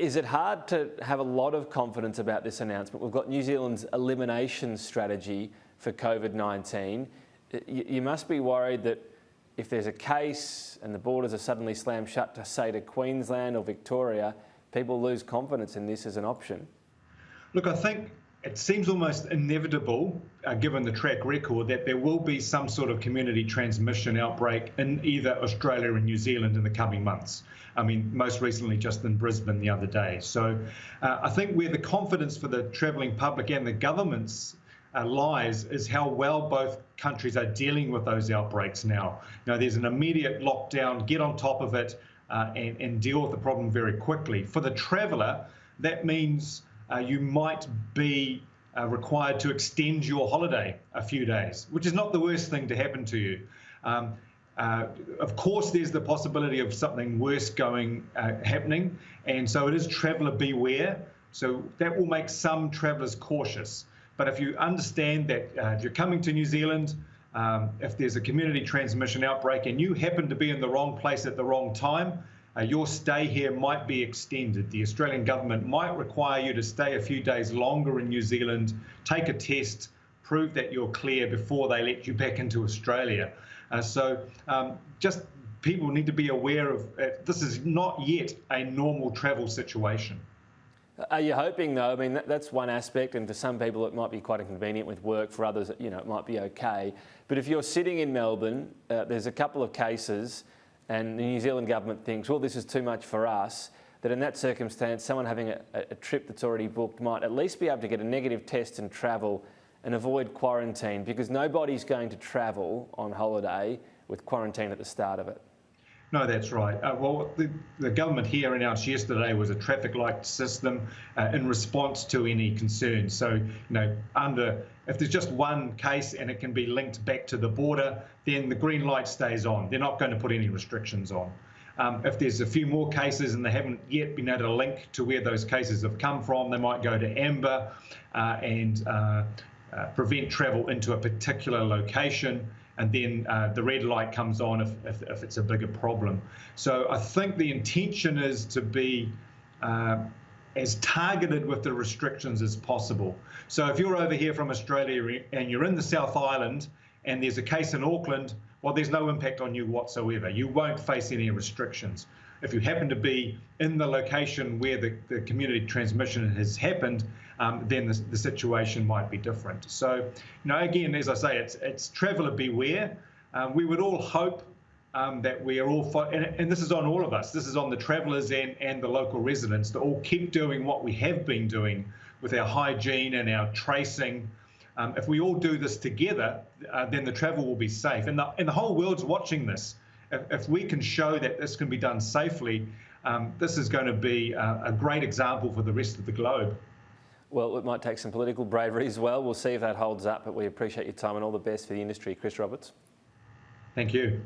Is it hard to have a lot of confidence about this announcement? We've got New Zealand's elimination strategy for COVID-19. You must be worried that if there's a case and the borders are suddenly slammed shut to, say, to Queensland or Victoria, people lose confidence in this as an option. Look, I think it seems almost inevitable, given the track record, that there will be some sort of community transmission outbreak in either Australia and New Zealand in the coming months. I mean, most recently just in Brisbane the other day. So I think where the confidence for the travelling public and the governments lies is how well both countries are dealing with those outbreaks now. You know, there's an immediate lockdown, get on top of it and deal with the problem very quickly. For the traveller, that means you might be required to extend your holiday a few days, which is not the worst thing to happen to you. Of course, there's the possibility of something worse happening, and so it is traveller beware. So that will make some travellers cautious. But if you understand that if you're coming to New Zealand, if there's a community transmission outbreak and you happen to be in the wrong place at the wrong time, your stay here might be extended. The Australian government might require you to stay a few days longer in New Zealand, take a test, prove that you're clear before they let you back into Australia. So just people need to be aware of this is not yet a normal travel situation. Are you hoping, though? I mean, that's one aspect, and to some people it might be quite inconvenient with work. For others, you know, it might be okay. But if you're sitting in Melbourne, there's a couple of cases, and the New Zealand government thinks, well, this is too much for us, that in that circumstance, someone having a trip that's already booked might at least be able to get a negative test and travel and avoid quarantine, because nobody's going to travel on holiday with quarantine at the start of it. No, that's right. Well, the government here announced yesterday was a traffic light system in response to any concerns. So, you know, if there's just one case and it can be linked back to the border, then the green light stays on. They're not going to put any restrictions on. If there's a few more cases and they haven't yet been able to link to where those cases have come from, they might go to amber and prevent travel into a particular location. And then the red light comes on if it's a bigger problem. So I think the intention is to be as targeted with the restrictions as possible. So if you're over here from Australia and you're in the South Island and there's a case in Auckland, well, there's no impact on you whatsoever. You won't face any restrictions. If you happen to be in the location where the community transmission has happened, then the situation might be different. So, you know, again, as I say, it's traveller beware. We would all hope that we are all, and this is on all of us, this is on the travellers and the local residents, to all keep doing what we have been doing with our hygiene and our tracing. If we all do this together, then the travel will be safe. And the whole world's watching this. If we can show that this can be done safely, this is going to be a great example for the rest of the globe. Well, it might take some political bravery as well. We'll see if that holds up, but we appreciate your time and all the best for the industry. Chris Roberts. Thank you.